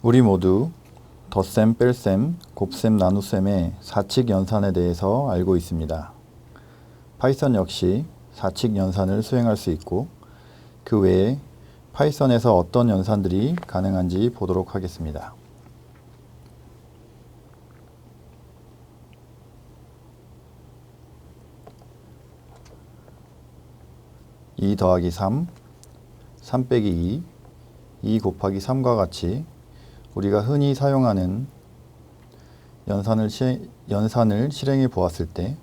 우리 모두 덧셈, 뺄셈, 곱셈, 나눗셈의 사칙 연산에 대해서 알고 있습니다. 파이썬 역시 사칙 연산을 수행할 수 있고 그 외에 파이썬에서 어떤 연산들이 가능한지 보도록 하겠습니다. 2 더하기 3, 3 빼기 2, 2 곱하기 3과 같이 우리가 흔히 사용하는 연산을 실행해 보았을 때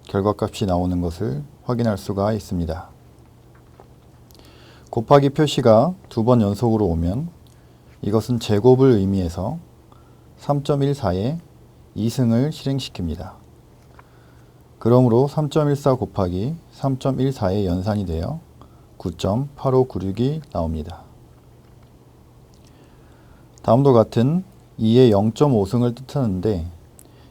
결과값이 나오는 것을 확인할 수가 있습니다. 곱하기 표시가 2번 연속으로 오면 이것은 제곱을 의미해서 3.14에 2승을 실행시킵니다. 그러므로 3.14 곱하기 3.14의 연산이 되어 9.8596이 나옵니다. 다음과 같은 2의 0.5승을 뜻하는데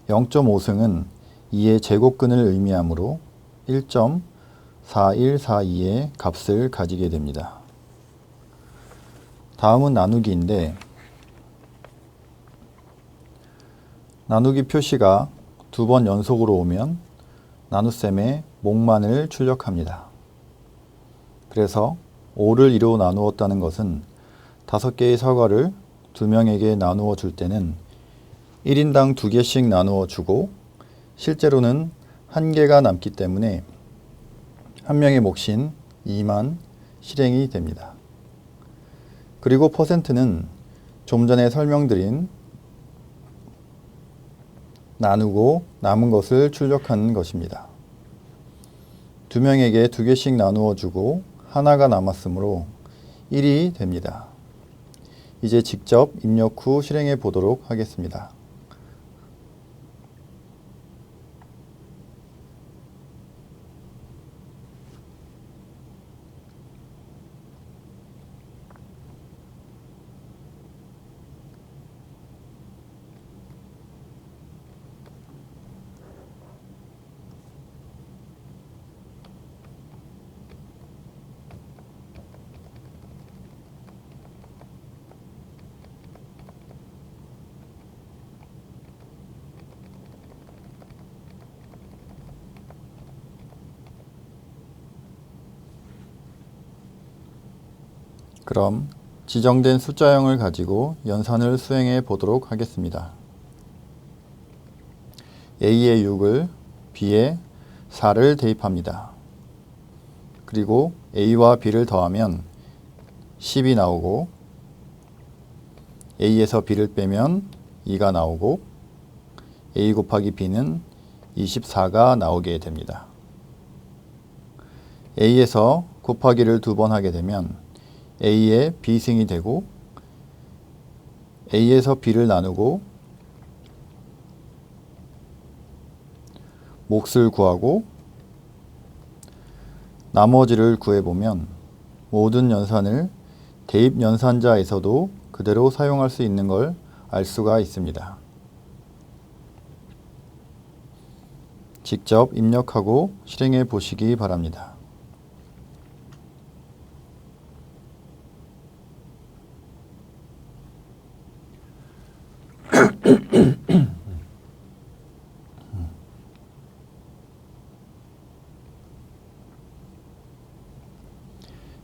0.5승은 2의 제곱근을 의미하므로 1.4142의 값을 가지게 됩니다. 다음은 나누기인데 나누기 표시가 2번 연속으로 오면 나눗셈의 목만을 출력합니다. 그래서 5를 2로 나누었다는 것은 5개의 사과를 2명에게 나누어 줄 때는 1인당 2개씩 나누어 주고 실제로는 1개가 남기 때문에 한 명의 몫인 2만 실행이 됩니다. 그리고 퍼센트는 좀 전에 설명드린 나누고 남은 것을 출력하는 것입니다. 2명에게 2개씩 나누어 주고 하나가 남았으므로 1이 됩니다. 이제 직접 입력 후 실행해 보도록 하겠습니다. 그럼 지정된 숫자형을 가지고 연산을 수행해 보도록 하겠습니다. A에 6을 B에 4를 대입합니다. 그리고 A와 B를 더하면 10이 나오고 A에서 B를 빼면 2가 나오고 A 곱하기 B는 24가 나오게 됩니다. A에서 곱하기를 2번 하게 되면 A의 B승이 되고 A에서 B를 나누고 몫을 구하고 나머지를 구해보면 모든 연산을 대입 연산자에서도 그대로 사용할 수 있는 걸 알 수가 있습니다. 직접 입력하고 실행해 보시기 바랍니다.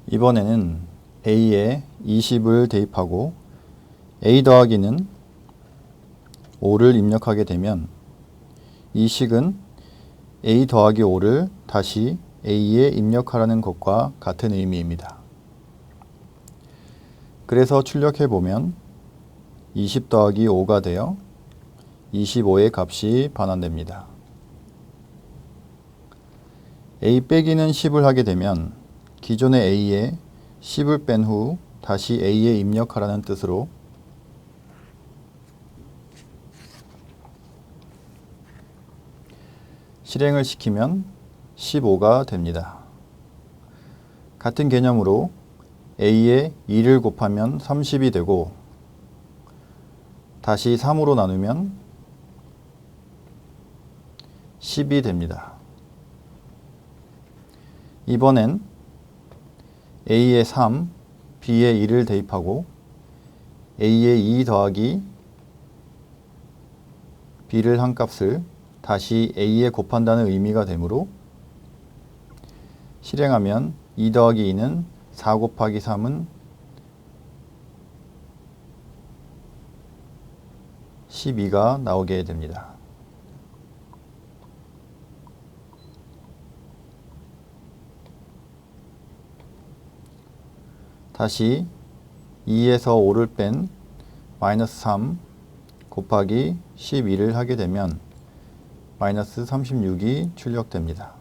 이번에는 A에 20을 대입하고 A 더하기는 5를 입력하게 되면 이 식은 A 더하기 5를 다시 A에 입력하라는 것과 같은 의미입니다. 그래서 출력해 보면 20 더하기 5가 되어 25의 값이 반환됩니다. A 빼기는 10을 하게 되면 기존의 A에 10을 뺀 후 다시 A에 입력하라는 뜻으로 실행을 시키면 15가 됩니다. 같은 개념으로 A에 2를 곱하면 30이 되고 다시 3으로 나누면 10이 됩니다. 이번엔 A에 3, B에 2를 대입하고 A에 2 더하기 B를 한 값을 다시 A에 곱한다는 의미가 되므로 실행하면 2 더하기 2는 4 곱하기 3은 12가 나오게 됩니다. 다시 2에서 5를 뺀 마이너스 3 곱하기 12를 하게 되면 마이너스 36이 출력됩니다.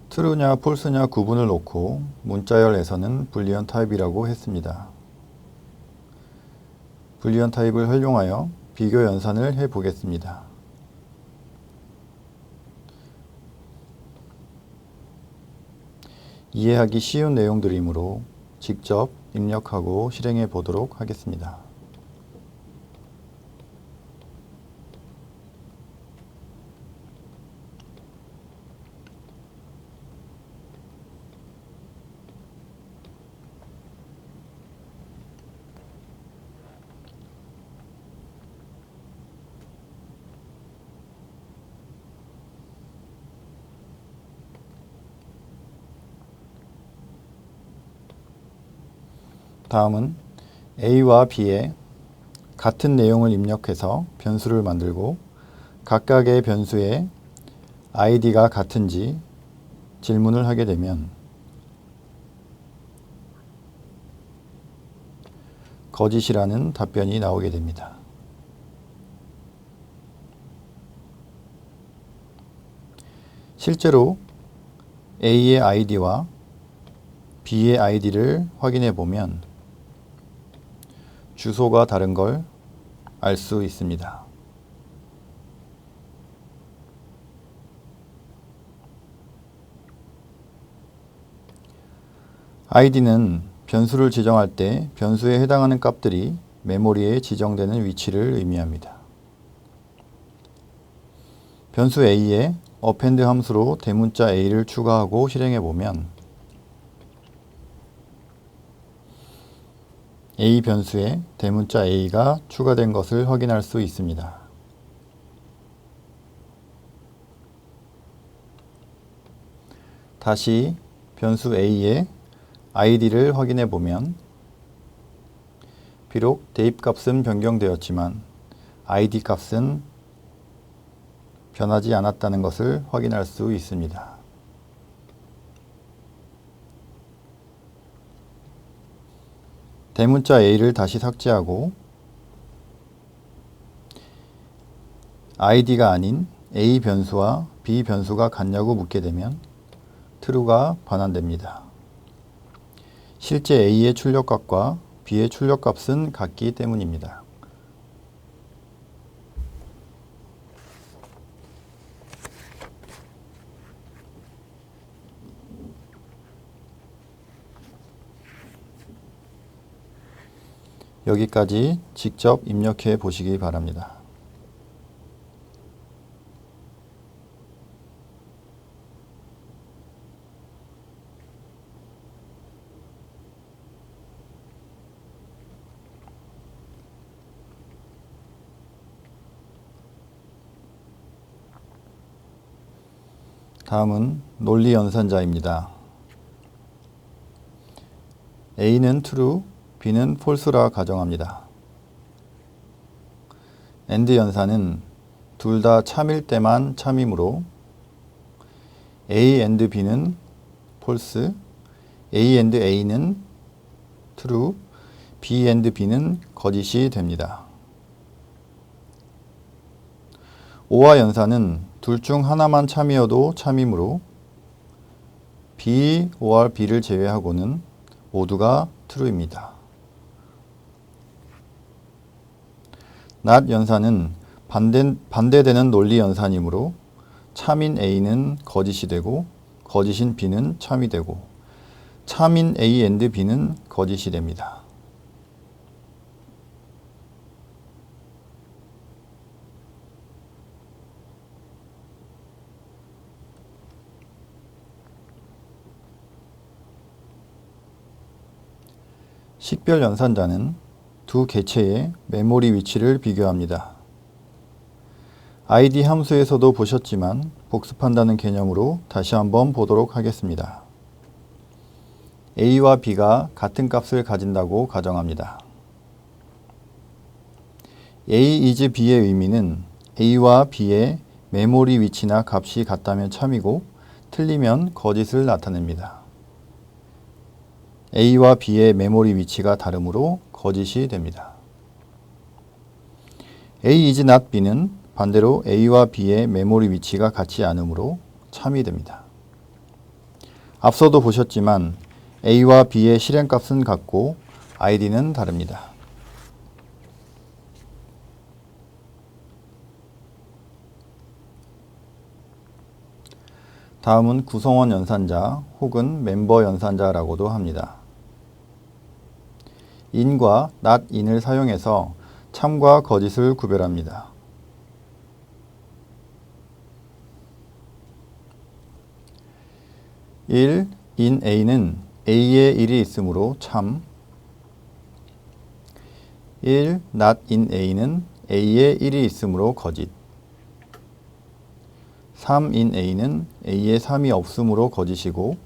true냐 false냐 구분을 놓고 문자열에서는 불리언 타입이라고 했습니다. 불리언 타입을 활용하여 비교 연산을 해 보겠습니다. 이해하기 쉬운 내용들이므로 직접 입력하고 실행해 보도록 하겠습니다. 다음은 A와 B에 같은 내용을 입력해서 변수를 만들고 각각의 변수의 id가 같은지 질문을 하게 되면 거짓이라는 답변이 나오게 됩니다. 실제로 A의 id와 B의 id를 확인해 보면 주소가 다른 걸 알 수 있습니다. id는 변수를 지정할 때 변수에 해당하는 값들이 메모리에 지정되는 위치를 의미합니다. 변수 a에 append 함수로 대문자 a를 추가하고 실행해 보면 A 변수에 대문자 A가 추가된 것을 확인할 수 있습니다. 다시 변수 A의 id를 확인해 보면 비록 대입값은 변경되었지만 id 값은 변하지 않았다는 것을 확인할 수 있습니다. 대문자 A를 다시 삭제하고 id가 아닌 A 변수와 B 변수가 같냐고 묻게 되면 true가 반환됩니다. 실제 A의 출력값과 B의 출력값은 같기 때문입니다. 여기까지 직접 입력해 보시기 바랍니다. 다음은 논리 연산자입니다. A는 true, B는 false라 가정합니다. AND 연산은 둘 다 참일 때만 참이므로 A and B는 false, A and A는 true, B and B는 거짓이 됩니다. OR 연산은 둘 중 하나만 참이어도 참이므로 B or B를 제외하고는 모두가 true입니다. not 연산은 반대되는 논리 연산이므로 참인 A는 거짓이 되고 거짓인 B는 참이 되고 참인 A and B는 거짓이 됩니다. 식별 연산자는 두 객체의 메모리 위치를 비교합니다. id 함수에서도 보셨지만 복습한다는 개념으로 다시 한번 보도록 하겠습니다. a와 b가 같은 값을 가진다고 가정합니다. a is b의 의미는 a와 b의 메모리 위치나 값이 같다면 참이고 틀리면 거짓을 나타냅니다. a와 b의 메모리 위치가 다르므로 거짓이 됩니다. a is not b는 반대로 a와 b의 메모리 위치가 같지 않으므로 참이 됩니다. 앞서도 보셨지만 a와 b의 실행값은 같고 id는 다릅니다. 다음은 구성원 연산자 혹은 멤버 연산자라고도 합니다. in과 not in을 사용해서 참과 거짓을 구별합니다. 1. in a는 a에 1이 있으므로 참. 1. not in a는 a에 1이 있으므로 거짓. 3. in a는 a에 3이 없으므로 거짓이고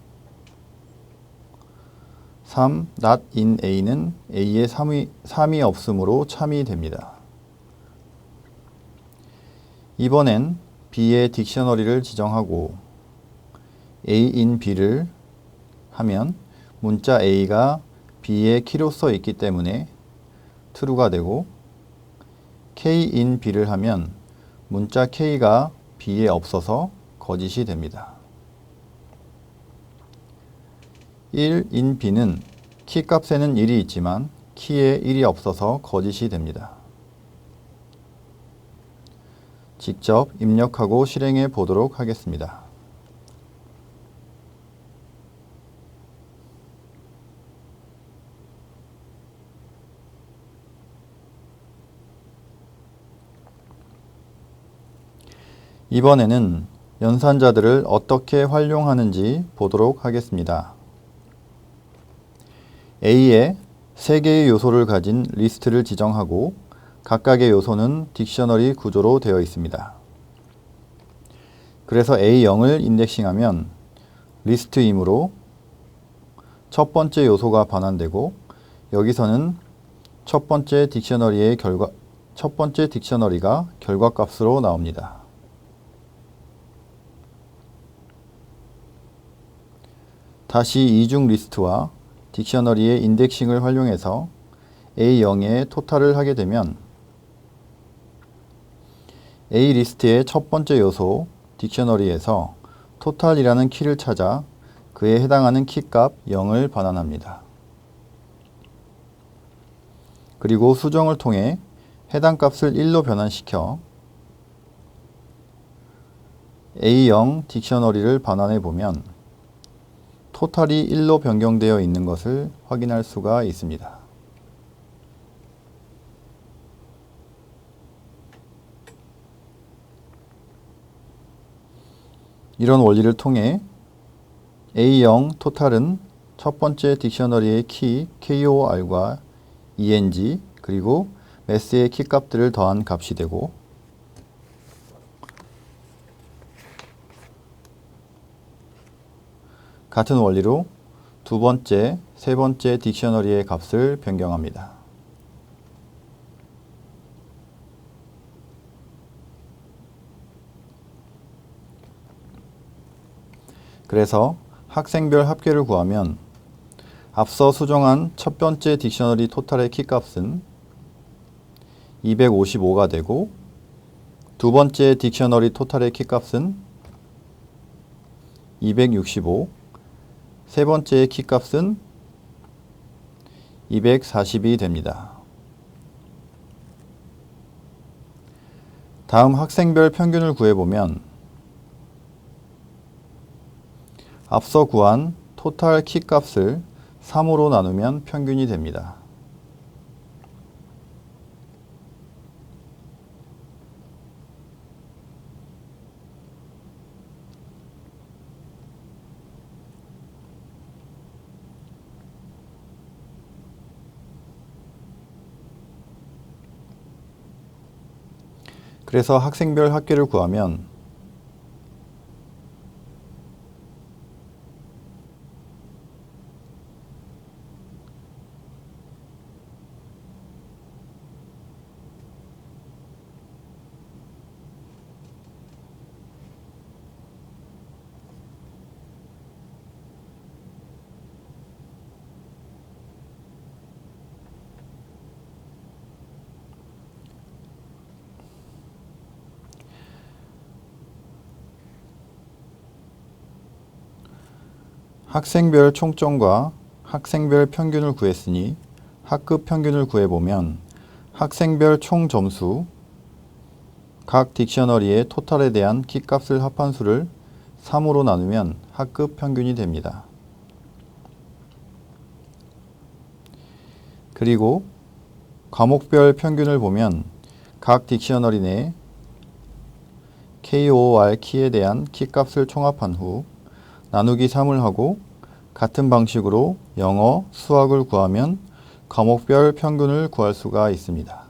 3. not in a는 a에 3이 없으므로 참이 됩니다. 이번엔 b의 딕셔너리를 지정하고 a in b를 하면 문자 a가 b의 키로서 있기 때문에 true가 되고 k in b를 하면 문자 k가 b에 없어서 거짓이 됩니다. 1 in b는 키 값에는 1이 있지만 키에 1이 없어서 거짓이 됩니다. 직접 입력하고 실행해 보도록 하겠습니다. 이번에는 연산자들을 어떻게 활용하는지 보도록 하겠습니다. A에 3개의 요소를 가진 리스트를 지정하고 각각의 요소는 딕셔너리 구조로 되어 있습니다. 그래서 A0을 인덱싱하면 리스트이므로 첫 번째 요소가 반환되고 여기서는 첫 번째 딕셔너리가 결과값으로 나옵니다. 다시 이중 리스트와 딕셔너리의 인덱싱을 활용해서 A0의 토탈을 하게 되면 A 리스트의 첫 번째 요소 딕셔너리에서 토탈이라는 키를 찾아 그에 해당하는 키값 0을 반환합니다. 그리고 수정을 통해 해당 값을 1로 변환시켜 A0 딕셔너리를 반환해 보면 토탈이 1로 변경되어 있는 것을 확인할 수가 있습니다. 이런 원리를 통해 A0 토탈은 첫 번째 딕셔너리의 키 KOR과 ENG 그리고 매스의 키값들을 더한 값이 되고 같은 원리로 두 번째, 세 번째 딕셔너리의 값을 변경합니다. 그래서 학생별 합계를 구하면 앞서 수정한 첫 번째 딕셔너리 토탈의 키값은 255가 되고 두 번째 딕셔너리 토탈의 키값은 265, 세 번째의 키값은 240이 됩니다. 다음 학생별 평균을 구해보면 앞서 구한 토탈 키값을 3으로 나누면 평균이 됩니다. 그래서 학생별 합계를 구하면 학생별 총점과 학생별 평균을 구했으니 학급 평균을 구해보면 학생별 총 점수, 각 딕셔너리의 토탈에 대한 키값을 합한 수를 3으로 나누면 학급 평균이 됩니다. 그리고 과목별 평균을 보면 각 딕셔너리 내 KOR 키에 대한 키값을 총합한 후 나누기 3을 하고 같은 방식으로 영어, 수학을 구하면 과목별 평균을 구할 수가 있습니다.